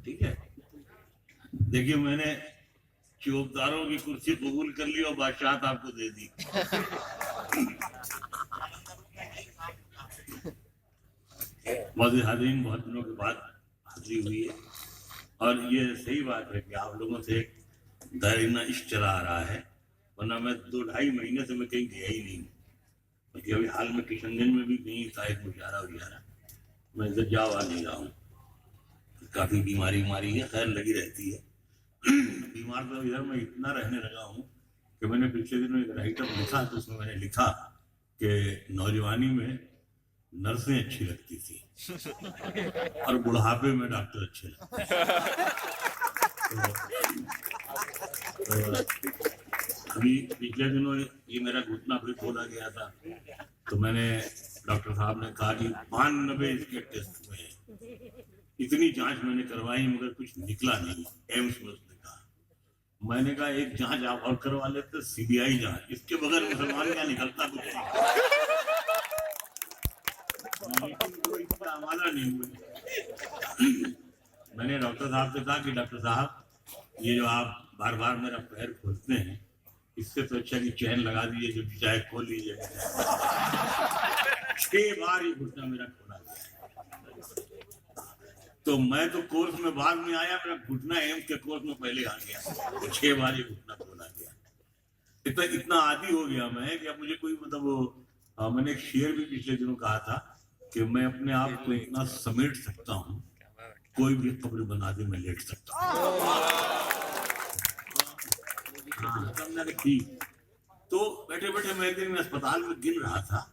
ٹھیک ہے، دیکھیے میں نے چوبداروں کی کرسی قبول کر لی اور بادشاہت آپ کو دے دی. حاضرین، بہت دنوں کے بعد حاضری ہوئی ہے اور یہ صحیح بات ہے کہ آپ لوگوں سے دائرہ عشق چلا آ رہا ہے، ورنہ میں 2-2.5 مہینے سے میں کہیں گیا ہی نہیں. بلکہ ابھی حال میں کشن گنج میں بھی کہیں تھا ایک مشاعرہ وغیرہ، میں ادھر جا نہیں رہا ہوں. کافی بیماری ہے، خیر لگی رہتی ہے. بیمار تو ادھر میں اتنا رہنے لگا ہوں کہ میں نے پچھلے دنوں ایک رائٹ اپ لکھا تو اس میں نے لکھا کہ نوجوانی میں نرسیں اچھی لگتی تھی اور بڑھاپے میں ڈاکٹر اچھے لگتے تھے. ابھی پچھلے دنوں یہ میرا گھٹنا پھر کھولا گیا تھا تو میں نے ڈاکٹر صاحب نے کہا کہ 92 اس کے ٹیسٹ ہوئے ہیں. اتنی جانچ میں نے کروائی مگر کچھ نکلا نہیں. ایمس میں اس نے کہا. میں نے کہا ایک جانچ آپ اور کروا لیتے، CBI جانچ، اس کے بغیر مسلمان کیا نکلتا کچھ نہیں. لیکن وہ اتنا حوالہ نہیں ہوئے. میں نے ڈاکٹر صاحب سے کہا کہ ڈاکٹر صاحب یہ جو آپ بار بار میرا پیر کھولتے ہیں اس سے تو اچھا کہ چین لگا دیجیے، جو چاہے کھول لیجیے. 6 بار یہ گھٹنا میرا کھولا گیا. تو میں تو کورس میں بعد میں آیا، میرا گھٹنا ایمس کے کورس میں پہلے آ گیا. 6 بار یہ گھٹنا کھولا گیا. اتنا عادی ہو گیا میں کہ اب مجھے کوئی مطلب میں نے ایک شعر بھی پچھلے دنوں کہا تھا کہ میں اپنے آپ کو اتنا سمیٹ سکتا ہوں، کوئی بھی قبر بنا دے میں لیٹ سکتا ہوں. تو بیٹھے بیٹھے میں ایک دن میں اسپتال میں گن رہا تھا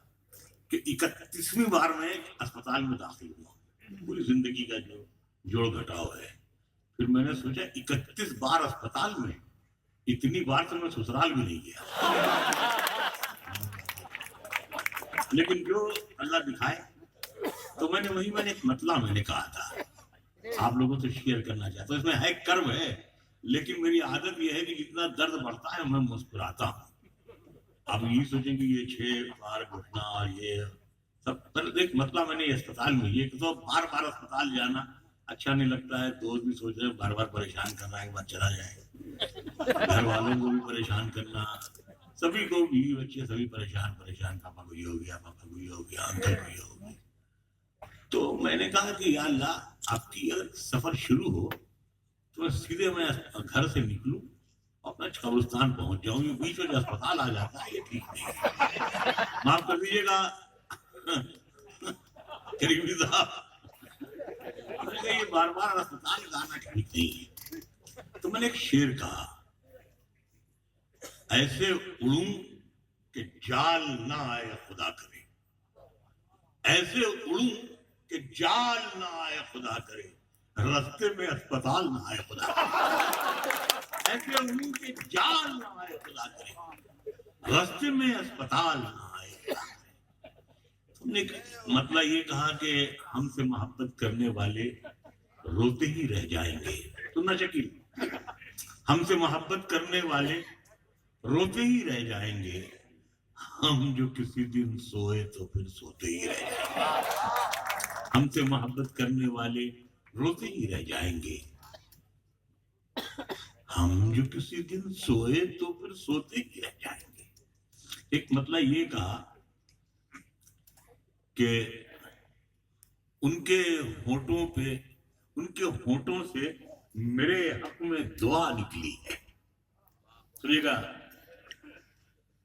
کہ 31ویں بار میں اسپتال میں داخل ہوا. پوری زندگی کا جو جوڑ گھٹاؤ ہے. پھر میں نے سوچا 31 بار اسپتال میں، اتنی بار تو میں سسرال بھی نہیں گیا. لیکن جو اللہ دکھائے تو میں نے ایک مطلب میں نے کہا تھا آپ لوگوں سے شیئر کرنا چاہتا ہوں. اس میں ہے کرب ہے لیکن میری عادت یہ ہے کہ جتنا درد بڑھتا ہے میں مسکراتا ہوں. آپ یہی سوچیں کہ یہ 6 بار گھٹنا اور یہ سب ایک مطلب میں نے اسپتال میں یہ کہ تو بار بار اسپتال جانا اچھا نہیں لگتا ہے. دوست بھی سوچ رہے ہیں بار بار پریشان کر رہا ہے، ایک بار چلا جائے. گھر والوں کو بھی پریشان کرنا، سبھی کو، بیوی بچے سبھی پریشان. پاپا کو یہ ہو گیا، پاپا کو یہ ہو گیا، انکل کو یہ ہو گیا. تو میں نے کہا کہ یا اللہ آپ کی اگر سفر شروع ہو تو میں سیدھے میں گھر سے نکلوں اور میں قبرستان پہنچ جاؤں. یہ بیچ میں جو اسپتال آ جاتا ہے یہ ٹھیک نہیں ہے. معاف کر دیجیے گا قریبی صاحب، یہ بار بار اسپتال جانا ٹھیک نہیں ہے. تو میں نے ایک شعر کہا، ایسے اڑوں کہ جال نہ آئے خدا کرے، ایسے اڑوں کہ جال نہ آئے خدا کرے، رستے میں اسپتال نہ آئے خدا کرے. ایسے اڑوں کہ جال نہ آئے خدا کرے، رستے میں اسپتال نہ آئے خدا کرے. تم نے مطلب یہ کہا کہ ہم سے محبت کرنے والے روتے ہی رہ جائیں گے. سننا شکیل، ہم سے محبت کرنے والے روتے ہی رہ جائیں گے، ہم جو کسی دن سوئے تو پھر سوتے ہی رہ جائیں گے. ہم سے محبت کرنے والے روتے ہی رہ جائیں گے، ہم جو کسی دن سوئے تو پھر سوتے ہی رہ جائیں گے. ایک مطلب یہ کہا کہ ان کے ہونٹوں سے میرے حق میں دعا نکلی ہے. سنیے گا،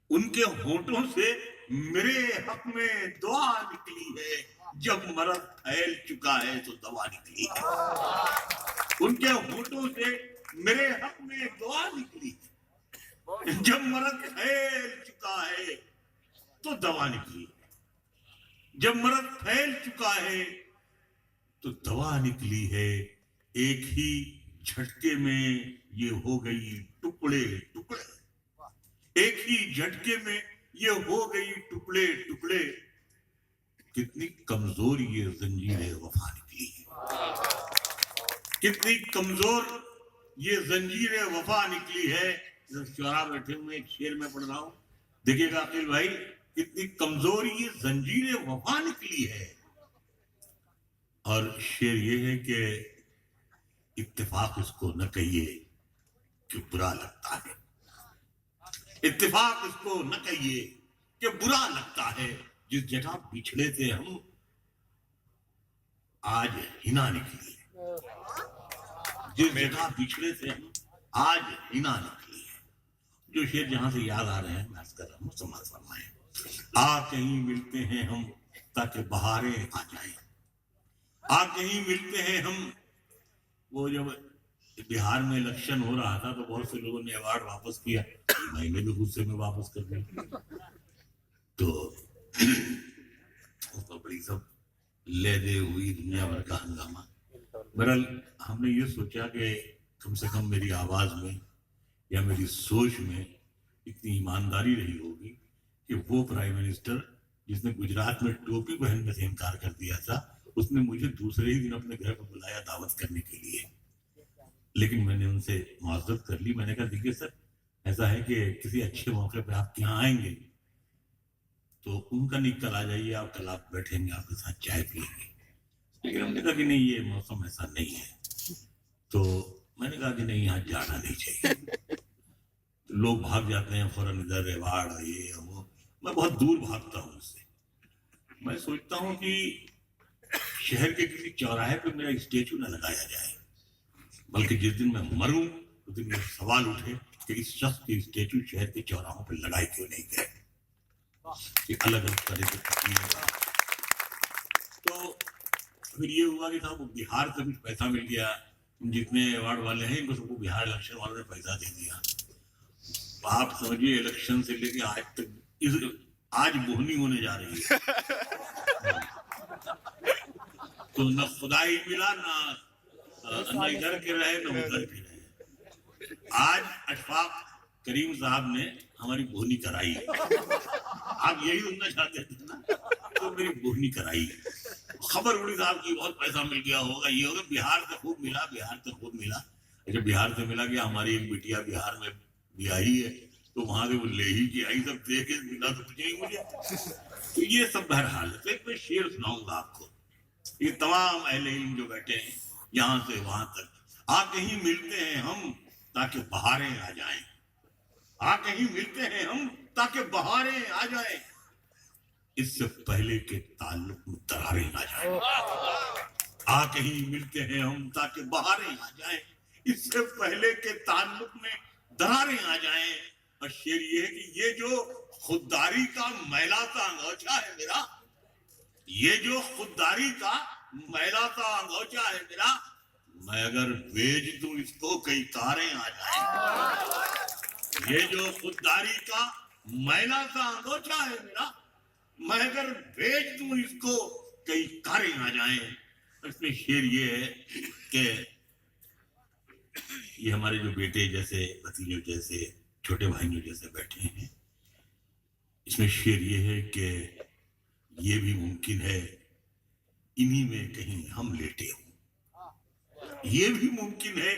ان کے ہونٹوں سے میرے حق میں دعا نکلی ہے، جب مرض پھیل چکا ہے تو دوا نکلی ہے. ان کے ہونٹوں سے میرے حق میں دعا نکلی ہے، جب مرض پھیل چکا ہے تو دوا نکلی ہے. جب مرض پھیل چکا ہے تو دوا نکلی ہے. ایک ہی جھٹکے میں یہ ہو گئی ٹکڑے ٹکڑے، ایک ہی جھٹکے میں یہ ہو گئی ٹکڑے ٹکڑے. کتنی کمزور یہ زنجیر وفا نکلی ہے، کتنی کمزور یہ زنجیر وفا نکلی ہے. شعراء بیٹھے ہوئے ایک شعر میں پڑھ رہا ہوں، دیکھیے گا عقیل بھائی. کتنی کمزور یہ زنجیر وفا نکلی ہے. اور شعر یہ ہے کہ اتفاق اس کو نہ کہیے کہ برا لگتا ہے. اتفاق اس کو نہ کہیے کہ برا لگتا ہے. جس جگہ بچھڑے تھے ہم آج ہنا نکلی ہے. جس جگہ بچھڑے تھے ہم آج ہنا نکلی ہے. جو شعر جہاں سے یاد آ رہے ہیں میں عرض کر رہا ہوں سماعت فرمائیں. کہیں ملتے ہیں ہم تاکہ بہاریں آ جائیں. کہیں ملتے ہیں ہم. وہ جب بہار میں الیکشن ہو رہا تھا تو بہت سے لوگوں نے ایوارڈ واپس کیا. میں نے بھی غصے میں واپس کر دیا. تو اس کو بڑی سب لے دے ہوئی دنیا بھر کا ہنگامہ. بہرحال ہم نے یہ سوچا کہ کم سے کم میری آواز میں یا میری سوچ میں اتنی ایمانداری رہی ہوگی کہ وہ پرائم منسٹر جس نے گجرات میں ٹوپی پہننے سے انکار کر دیا تھا اس نے مجھے دوسرے ہی دن اپنے گھر پر بلایا دعوت کرنے کے لیے. لیکن میں نے ان سے معذرت کر لی. میں نے کہا دیکھیے سر ایسا ہے کہ کسی اچھے موقع پہ آپ یہاں آئیں گے تو ان کا نہیں کل آ جائیے. آپ کل آپ بیٹھیں گے آپ کے ساتھ چائے پیئیں گے. لیکن ہم نے کہا کہ نہیں یہ موسم ایسا نہیں ہے. تو میں نے کہا کہ نہیں یہاں جانا نہیں چاہیے. لوگ بھاگ جاتے ہیں فوراً ادھر ایوارڈ یہ وہ. میں بہت دور بھاگتا ہوں اس سے. میں سوچتا ہوں کہ شہر کے کسی چوراہے پہ میرا اسٹیچو نہ لگایا جائے بلکہ جس دن میں مروں اس دن یہ سوال اٹھے کہ اس شخص کے اسٹیچو شہر کے چوراہوں پہ لگائے کیوں نہیں گئے. الگ الگ طرح سے تقریباً. تو پھر یہ ہوا کہ صاحب بہار سے کچھ پیسہ مل گیا. جتنے ایوارڈ والے ہیں ان کو سب کو بہار الیکشن والوں نے پیسہ دے دیا. آپ سمجھیے الیکشن سے لے کے آج تک آج بہنی ہونے جا رہی ہے. تو نہ خدائی ملا نہ ادھر کے رہے نہ ادھر کے رہے. آج اشفاق کریم صاحب نے ہماری بہنی کرائی. آپ یہی سننا چاہتے تھے نا تو میری بہنی کرائی. خبر اڑی صاحب کی بہت پیسہ مل گیا ہوگا یہ ہوگا. بہار سے خوب ملا بہار سے خوب ملا. اچھا بہار سے ملا گیا. ہماری ایک بیٹیا بہار میں بیاہی ہے تو وہاں سے وہ لے ہی کے آئی. سب دیکھے ملا تو کچھ نہیں مجھے. تو یہ سب بہرحال ہے. ایک میں شعر سناؤں گا آپ کو. یہ تمام اہل علم جو بیٹھے ہیں یہاں سے وہاں تک. کہیں ملتے ہیں ہم تاکہ بہاریں آ جائیں. کہیں ملتے ہیں ہم تاکہ بہاریں آ جائیں. اس سے پہلے کے تعلق میں دراریں آ جائیں. کہیں ملتے ہیں ہم تاکہ بہاریں آ جائیں. اس سے پہلے کے تعلق میں دراریں آ جائیں. اور شعر یہ ہے کہ یہ جو خودداری کا میلا سا انگوچھا ہے میرا. یہ جو خودداری کا میلا سا انگوچھا ہے میرا. میں اگر بیچ دوں اس کو کئی کاریں آ جائیں. یہ جو خودداری کا میلا سا انگوچھا ہے میرا. میں اگر بیچ دوں اس کو کئی کاریں آ جائیں. اس میں شعر یہ ہے کہ یہ ہمارے جو بیٹے جیسے بھتیجوں جیسے چھوٹے بھائیوں جیسے بیٹھے ہیں. اس میں شعر یہ ہے کہ یہ بھی ممکن ہے انہی میں کہیں ہم لیٹے ہوں. یہ بھی ممکن ہے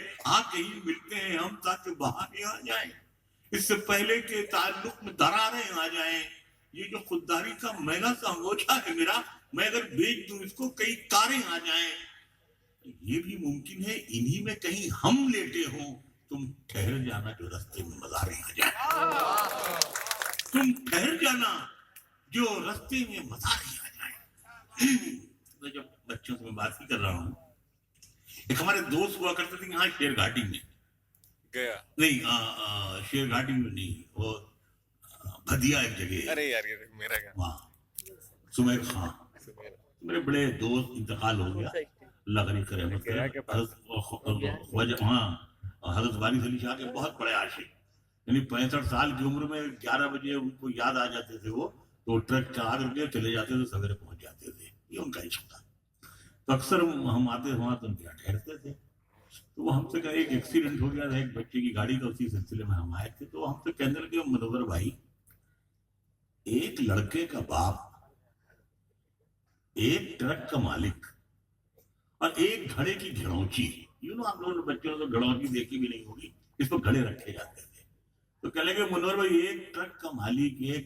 کہیں ملتے ہیں ہم تاکہ بہاریں آ جائیں. اس سے پہلے کے تعلق میں دراریں آ جائیں. یہ جو خودداری کا میلا سا انگوچھا ہے میرا. میں اگر بیچ دوں اس کو کئی کاریں آ جائیں. یہ بھی ممکن ہے انہی میں کہیں ہم لیٹے ہوں. تم ٹھہر جانا جو رستے میں مزاریں آ جائیں. تم ٹھہر جانا جو رستے میں مزاریں آ جائیں. میں جب بچوں سے میں بات ہی کر رہا ہوں. ایک ہمارے دوست ہوا کرتے تھے یہاں شیر گھاٹی میں گیا نہیں شیر گھاٹی میں نہیں وہ بھدیا ایک جگہ ہے. ارے یار میرا کیا وہاں سمیر خان میرے بڑے دوست انتقال ہو گیا. اللہ غنی کرے رحمت کرے. ہاں حضرت وارث علی شاہ کے بہت بڑے عاشق. یعنی 65 سال کی عمر میں 11 بجے ان کو یاد آ جاتے تھے وہ تو ٹرک چلا کر کے چلے جاتے تھے. سویرے پہنچ جاتے تھے. یہ ان کا عشق تھا. تو اکثر ہم آتے وہاں تو ان کے ٹھہرتے تھے. تو وہ ہم سے کہا ایک ایکسیڈنٹ ہو گیا تھا ایک بچے کی گاڑی کا. اسی سلسلے میں ہم آئے تھے. تو ہم سے کہنے لگے منور بھائی ایک لڑکے کا باپ ایک ٹرک کا مالک اور ایک گھڑے کی گھڑونچی. آپ لوگوں نے بچوں کو گھڑونچی دیکھی بھی نہیں ہوگی. اس کو گھڑے رکھے جاتے تھے. تو کہنے لگے منور بھائی ایک ٹرک کا مالک ایک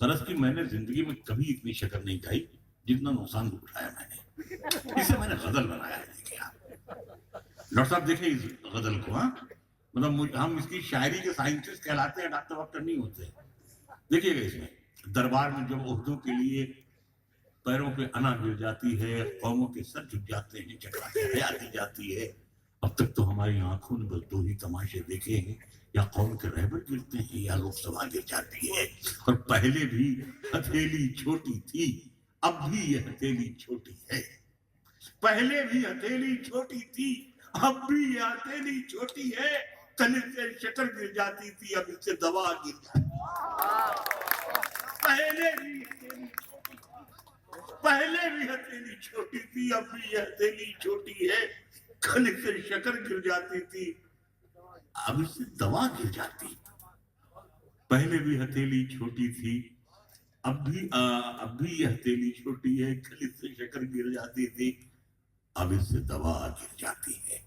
غرض کی میں نے زندگی میں کبھی اتنی شکر نہیں کھائی جتنا نقصان اٹھایا میں نے، اسے میں نے غزل بنایا ہے. دیکھیں آپ ڈاکٹر صاحب، دیکھیں اس غزل کو. ہاں مطلب ہم اس کی شاعری کے سائنٹسٹ کہلاتے ہیں، ڈاکٹر واکٹر نہیں ہوتے. دیکھیے گا اس میں، دربار میں جب عہدوں کے لیے پیروں پہ انا گر جاتی ہے، قوموں کے سر جھک جاتے ہیں، چکراتی حیا دی جاتی ہے. اب تک تو ہماری آنکھوں نے بس 2 ہی تماشے دیکھے ہیں، یا قوم کے رہبر گرتے ہیں یا لوک سبھا گر جاتی ہے. اور پہلے بھی ہتھیلی چھوٹی تھی، اب بھی یہ ہتھیلی چھوٹی ہے. پہلے بھی ہتھیلی چھوٹی تھی، اب بھی یہ ہتھیلی چھوٹی ہے. کل سے شکر گر جاتی تھی، اب اس سے دوا گر جاتی ہے. پہلے بھی ہتھیلی چھوٹی تھی، اب بھی یہ ہتھیلی چھوٹی ہے. کل سے شکر گر جاتی تھی، اب اس سے دوا گر جاتی. پہلے بھی ہتھیلی چھوٹی تھی، اب بھی یہ ہتھیلی چھوٹی ہے. کل اس سے شکر گر جاتی تھی، اب اس سے دوا گر جاتی ہے.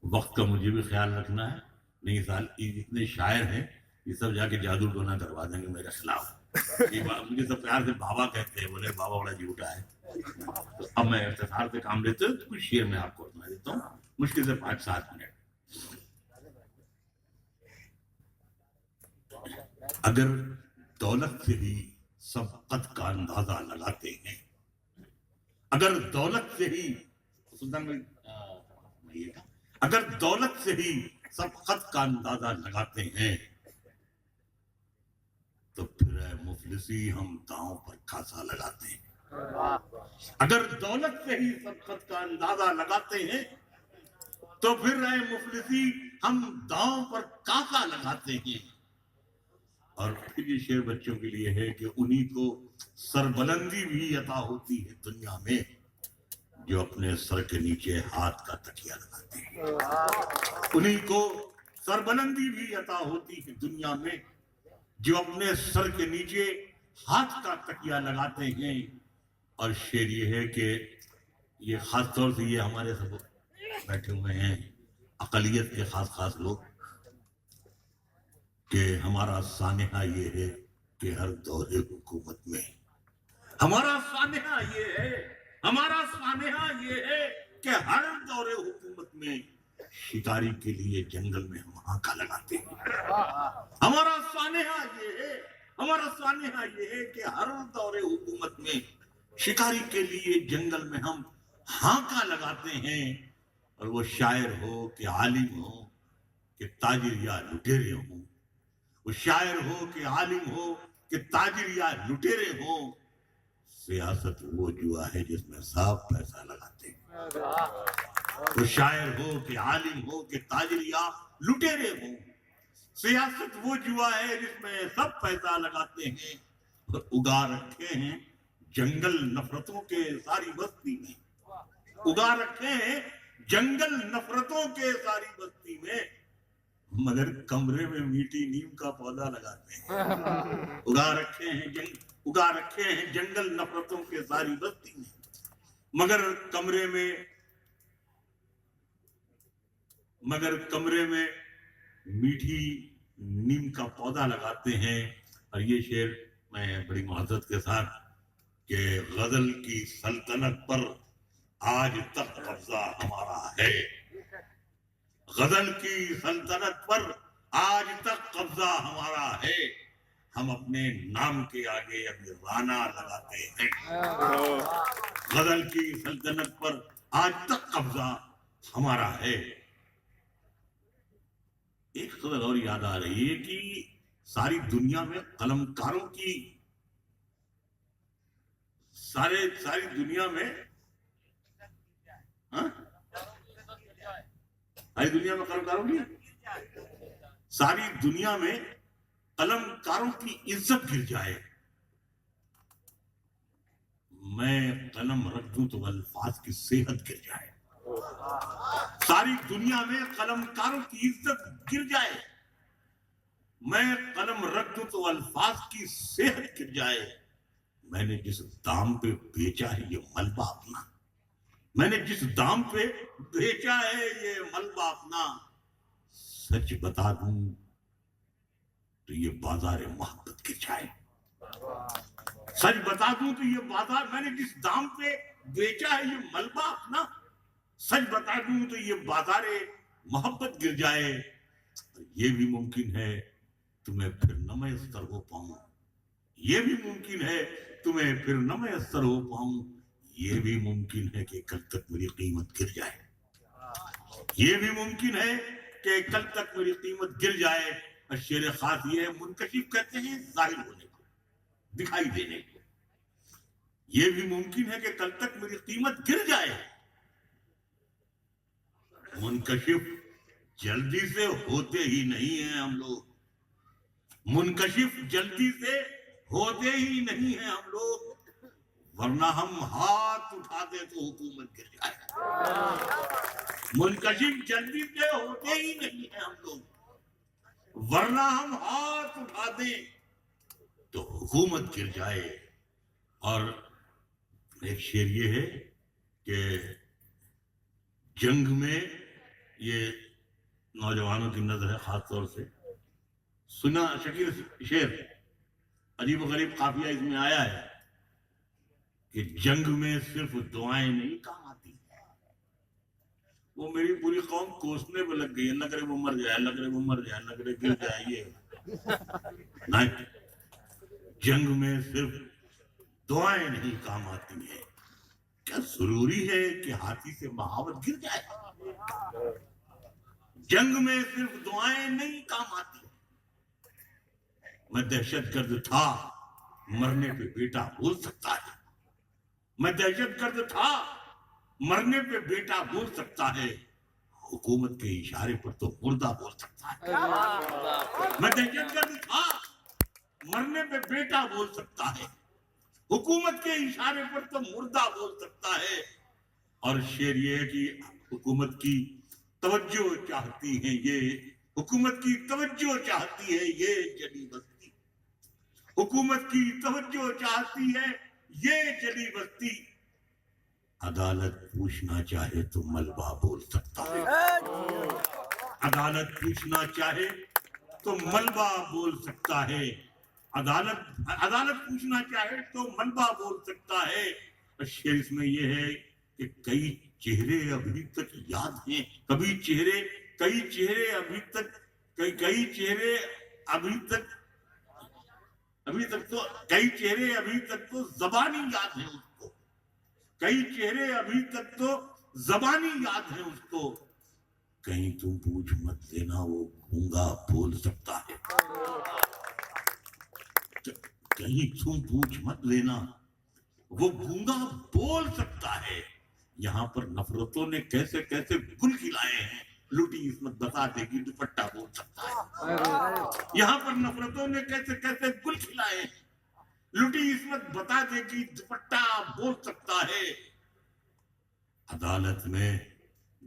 وقت کا مجھے بھی خیال رکھنا ہے. نہیں سال اتنے شاعر ہیں، یہ سب جا کے جادو ٹونا کروا دیں گے میرے خلاف. مجھے سب پیار سے بابا کہتے ہیں، بولے بابا بڑا جھوٹا ہے. اب میں اختصار سے کام لیتے ہوں، کچھ شعر میں آپ کو سنا دیتا ہوں، مشکل سے 5-7 منٹ. اگر دولت سے ہی سب قد کا اندازہ لگاتے ہیں، اگر دولت سے ہی اگر دولت سے ہی سب قد کا اندازہ لگاتے ہیں، تو پھر اے مفلسی ہم داؤں پر کاسا لگاتے ہیں. اگر دولت سے ہی سب قد کا اندازہ لگاتے ہیں، تو پھر اے مفلسی ہم داؤں پر کاسا لگاتے ہیں. اور پھر یہ شعر بچوں کے لیے ہے کہ انہی کو سربلندی بھی عطا ہوتی ہے دنیا میں، جو اپنے سر کے نیچے ہاتھ کا تکیہ لگاتے ہیں. انہی کو سربلندی بھی عطا ہوتی ہے دنیا میں، جو اپنے سر کے نیچے ہاتھ کا تکیہ لگاتے ہیں. اور شعر یہ ہے کہ یہ خاص طور سے یہ ہمارے سب بیٹھے ہوئے ہیں اقلیت کے خاص لوگ، کہ ہمارا سانحہ یہ ہے کہ ہر دور حکومت میں، ہمارا سانحہ یہ ہے کہ ہر دور حکومت میں شکاری کے لیے جنگل میں ہم ہانکا لگاتے ہیں. ہمارا سانحہ یہ ہے کہ ہر دور حکومت میں شکاری کے لیے جنگل میں ہم ہانکا لگاتے ہیں. اور وہ شاعر ہو کہ عالم ہو کہ تاجر یا لٹیرے ہوں، وہ شاعر ہو کہ عالم ہو کہ تاجر یا لٹیرے ہوں، سیاست وہ جوا ہے جس میں صاف پیسہ لگاتے ہیں. وہ شاعر ہو کہ عالم ہو کہ تاجر یا لٹیرے ہوں، سیاست وہ جوا ہے جس میں سب پیسہ لگاتے ہیں. اور اگا رکھے ہیں جنگل نفرتوں کے ساری بستی میں، اگا رکھے ہیں جنگل نفرتوں کے ساری بستی میں، مگر کمرے میں میٹھی نیم کا پودا لگاتے ہیں. اگا رکھے ہیں جنگل نفرتوں کے ساری بستی میں، مگر کمرے میں میٹھی نیم کا پودا لگاتے ہیں. اور یہ شعر میں بڑی معذرت کے ساتھ کہ غزل کی سلطنت پر آج تک قبضہ ہمارا ہے، غزل کی سلطنت پر آج تک قبضہ ہمارا ہے. ہم اپنے نام کے آگے ابھی رانا لگاتے ہیں. غزل کی سلطنت پر آج تک قبضہ ہمارا ہے. ایک غزل اور یاد آ رہی ہے کہ ساری دنیا میں قلمکاروں کی ساری دنیا میں قلمکاروں کی عزت گر جائے. میں قلم رکھ دوں تو الفاظ کی صحت گر جائے. ساری دنیا میں قلمکاروں کی عزت گر جائے، میں قلم رکھ دوں تو الفاظ کی صحت گر جائے. میں نے جس دام پہ بیچا ہے یہ ملبہ اپنا، میں نے جس دام پہ بیچا ہے یہ ملبہ اپنا، سچ بتا دوں تو یہ بازار محبت گر جائے. سچ بتا دوں تو یہ بازار میں نے جس دام پہ بیچا ہے یہ ملبہ اپنا، سچ بتا دوں تو یہ بازار محبت گر جائے، یہ بھی ممکن ہے تمہیں پھر نہ میسر ہو پاؤں، یہ بھی ممکن ہے تمہیں پھر نہ میسر ہو پاؤں، یہ بھی ممکن ہے کہ کل تک میری قیمت گر جائے، یہ بھی ممکن ہے کہ کل تک میری قیمت گر جائے۔ اور شعر خاص یہ ہے، منکشف کہتے ہیں ظاہر ہونے کو، دکھائی دینے کو، یہ بھی ممکن ہے کہ کل تک میری قیمت گر جائے۔ منکشف جلدی سے ہوتے ہی نہیں ہیں ہم لوگ، منکشف جلدی سے ہوتے ہی نہیں ہیں ہم لوگ، ورنہ ہم ہاتھ اٹھاتے تو حکومت گر جائے۔ منکشف جلدی سے ہوتے ہی نہیں ہیں ہم لوگ، ورنہ ہم ہاتھ اٹھا دیں تو حکومت گر جائے۔ اور ایک شعر یہ ہے کہ جنگ میں، یہ نوجوانوں کی نظر ہے خاص طور سے، سنا شکیل شعر، عجیب و غریب قافیہ اس میں آیا ہے کہ جنگ میں صرف دعائیں نہیں کام آتی۔ وہ میری پوری قوم کوسنے پہ لگ گئی، اللہ کرے وہ مر جائے، اللہ کرے وہ مر جائے، اللہ کرے گر جائے، یہ نہیں، جنگ میں صرف دعائیں نہیں کام آتی ہیں۔ کیا ضروری ہے کہ ہاتھی سے بغاوت گر جائے؟ جنگ میں صرف دعائیں نہیں کام آتی۔ میں دہشت گرد تھا، مرنے پہ بیٹا بول سکتا ہے، میں دہشت گرد تھا، مرنے پہ بیٹا بول سکتا ہے، حکومت کے اشارے پر تو مردہ بول سکتا ہے۔ میں دہشت گرد تھا، مرنے پہ بیٹا بول سکتا ہے، حکومت کے اشارے پر تو مردہ بول سکتا ہے۔ اور شعر یہ ہے کہ حکومت کی توجہ چاہتی ہے یہ، حکومت کی توجہ چاہتی ہے یہ جلی بستی، حکومت کی توجہ چاہتی ہے یہ جلی بستی، عدالت پوچھنا چاہے تو ملبہ بول سکتا ہے، عدالت پوچھنا چاہے تو ملبہ بول سکتا ہے، عدالت پوچھنا چاہے تو ملبہ بول سکتا ہے۔ شعر اس میں یہ ہے کہ کئی چہرے ابھی تک یاد ہیں، کئی چہرے ابھی تک، کئی چہرے ابھی تک تو زبانی یاد ہیں اس کو، کئی چہرے ابھی تک تو زبانی یاد ہیں اس کو، کہیں تم پوچھ مت لینا وہ گونگا بول سکتا ہے، کہیں تم پوچھ مت لینا وہ گونگا بول سکتا ہے۔ یہاں پر نفرتوں نے کیسے کیسے گل کھلائے ہیں، لوٹی عصمت بتا دے گی دوپٹہ بول سکتا ہے، یہاں پر نفرتوں نے کیسے کیسے گل کھلائے ہیں، لوٹی عصمت بتا دے گی دوپٹہ بول سکتا ہے۔ عدالت میں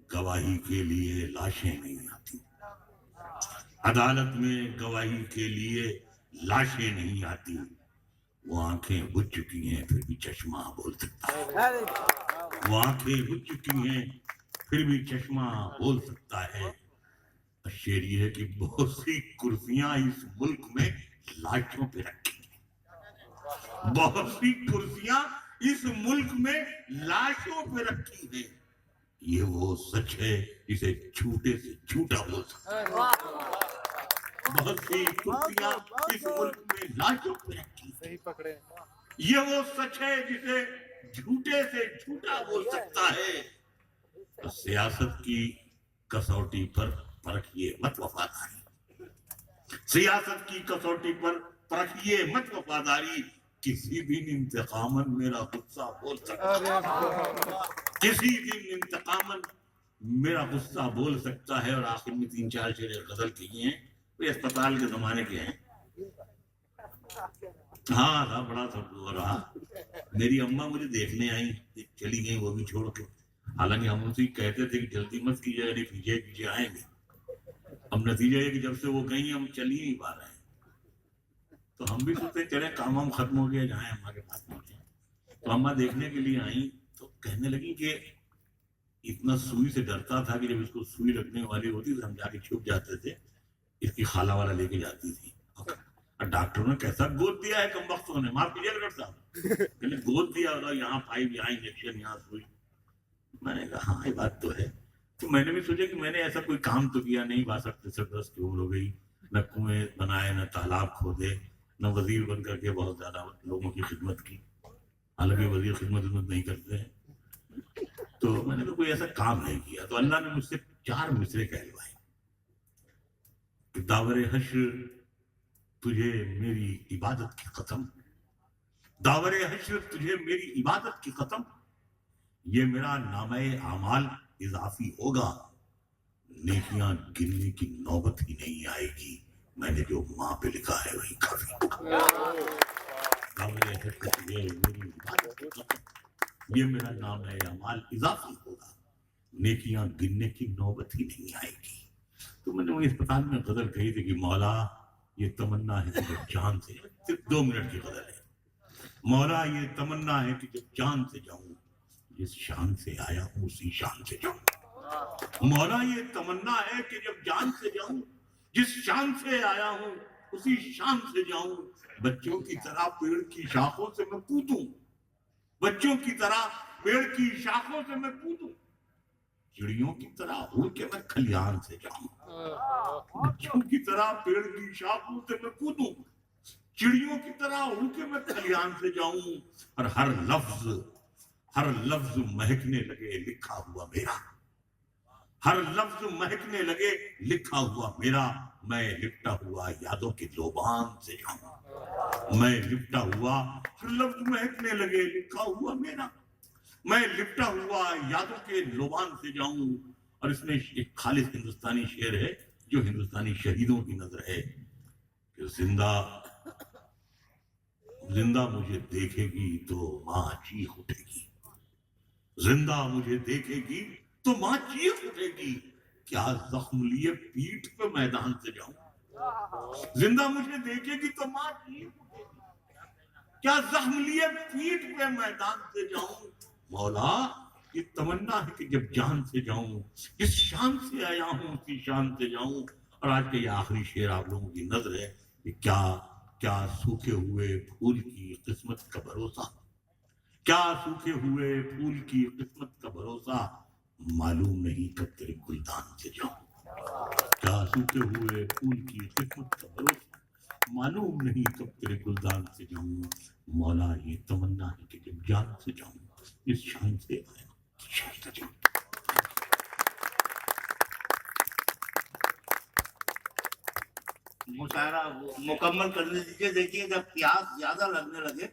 گواہی کے لیے لاشیں نہیں آتی، عدالت میں گواہی کے لیے لاشیں نہیں آتی، وہ آنکھیں بجھ چکی ہیں پھر بھی چشمہ بول سکتا ہے، وہ آنکھیں بجھ چکی ہیں پھر بھی چشمہ بول سکتا ہے۔ شعر یہ ہے کہ بہت سی کرسیاں اس ملک میں لاشوں پہ رکھی ہیں، بہت سی کرسیاں اس ملک میں لاشوں پہ رکھی ہیں، یہ وہ سچ ہے جسے جھوٹے سے جھوٹا بول سکتا ہے، بہت سی کرسیاں اس ملک میں لاشوں پہ رکھی ہیں، یہ وہ سچ ہے جسے جھوٹے سے جھوٹا بول سکتا ہے۔ سیاست کی کسوٹی پر پرکھیے مت وفاداری، سیاست کی کسوٹی پر پرکھیے مت وفاداری، کسی دن انتقاماً میرا غصہ بول سکتا ہے، کسی دن انتقاماً میرا غصہ بول سکتا ہے۔ اور آخر میں 3-4 شعر غزل کہی ہیں، وہ اسپتال کے زمانے کے ہیں۔ ہاں تھا بڑا سب رہا، میری اماں مجھے دیکھنے آئیں، چلی گئیں وہ بھی چھوڑ کے، حالانکہ ہم ان سے کہتے تھے کہ جلدی مت کیجیے، نہیں پیچھے پیچھے آئیں گے۔ اب نتیجہ یہ کہ جب سے وہ گئی ہم چل ہی نہیں پا رہے ہیں، تو ہم بھی سوچتے چلے کام ہم ختم ہو گیا جائیں اماں کے پاس پہنچے۔ تو اماں دیکھنے کے لیے آئیں تو کہنے لگی کہ اتنا سوئی سے ڈرتا تھا کہ جب اس کو سوئی لگنے والی ہوتی تو ہم جا کے چھپ جاتے تھے، اس کی خالہ والا لے کے جاتی تھی، اور ڈاکٹروں نے کیسا گود دیا ہے کم وقتوں نے, معاف کیجیے ڈاکٹر صاحب, کہ گود دیا ہوگا, یہاں پائپ, یہاں انجیکشن, یہاں سوئی. میں نے کہا ہاں یہ بات تو ہے. تو میں نے بھی سوچا کہ میں نے ایسا کوئی کام تو کیا نہیں, 62 کی عمر ہو گئی, نہ کنویں بنائے, نہ تالاب کھودے, نہ وزیر بن کر کے بہت زیادہ لوگوں کی خدمت کی, حالانکہ وزیر خدمت نہیں کرتے ہیں. تو میں نے تو کوئی ایسا کام نہیں کیا. تو اللہ نے مجھ سے 4 مصرے کہلوائے کہ داور حشر تجھے میری عبادت کی قسم, داور حشر تجھے میری عبادت کی قسم, یہ میرا نامہ اعمال اضافی ہوگا, نیکیاں گننے کی نوبت ہی نہیں آئے گی, میں نے جو ماں پہ لکھا ہے وہی کافی. داور حشر تجھے میری عبادت کی قسم, یہ میرا نامہ اعمال اضافی ہوگا, نیکیاں گننے کی نوبت ہی نہیں آئے گی. تو میں نے وہی اسپتال میں غزل کہی تھی کہ مولا یہ تمنا ہے کہ جب جان سے, صرف 2 منٹ کی غزل ہے, مولا یہ تمنا ہے کہ جب جان سے جاؤں, جس شان سے آیا ہوں اسی شان سے جاؤں. مولا یہ تمنا ہے کہ جب جان سے جاؤں, جس شان سے آیا ہوں اسی شان سے جاؤں. بچوں کی طرح پیڑ کی شاخوں سے میں کودوں, بچوں کی طرح پیڑ کی شاخوں سے میں کودوں, چڑیوں کی طرح اڑ کے میں کھلیان سے جاؤں. بچوں کی طرح پیڑ کی شاخوں سے میں کودوں, چڑیوں کی طرح اڑ کے میں کھلیان سے جاؤں. اور ہر لفظ مہکنے لگے لکھا ہوا میرا, ہر لفظ مہکنے لگے لکھا ہوا میرا, میں لپٹا ہوا یادوں کے لوبان سے جاؤں. میں لپٹا ہوا, ہر لفظ مہکنے لگے لکھا ہوا میرا, میں لپٹا ہوا یادوں کے لوبان سے جاؤں. اور اس میں ایک خالص ہندوستانی شعر ہے جو ہندوستانی شہیدوں کی نظر ہے کہ زندہ مجھے دیکھے گی تو ماں چیخ اٹھے گی, زندہ مجھے دیکھے گی تو ماں چیخ اٹھے گی, کیا زخم لیے پیٹھ پہ میدان سے جاؤں. زندہ مجھے دیکھے گی تو ماں چیخ اٹھے گی, کیا زخم لیے پیٹھ پہ میدان سے جاؤں. مولا یہ تمنا ہے کہ جب جان سے جاؤں, جس شان سے آیا ہوں اسی شان سے جاؤں. اور آج کے یہ آخری شعر آپ لوگوں کی نظر ہے کہ کیا سوکھے ہوئے پھول کی قسمت کا بھروسہ, کیا سوکھے ہوئے پھول کی قسمت کا بھروسہ, معلوم نہیں کب تیرے گلدان سے جاؤں. کیا سوکھے ہوئے پھول کی قسمت کا بھروسہ, معلوم نہیں کب تیرے گلدان سے جاؤں. مولا یہ تمنا ہے کہ جب جان سے جاؤں, اس شان سے آیا شان سے جاؤں. مشاعرہ مکمل کرنے دیجیے. دیکھیے جب پیاس زیادہ لگنے لگے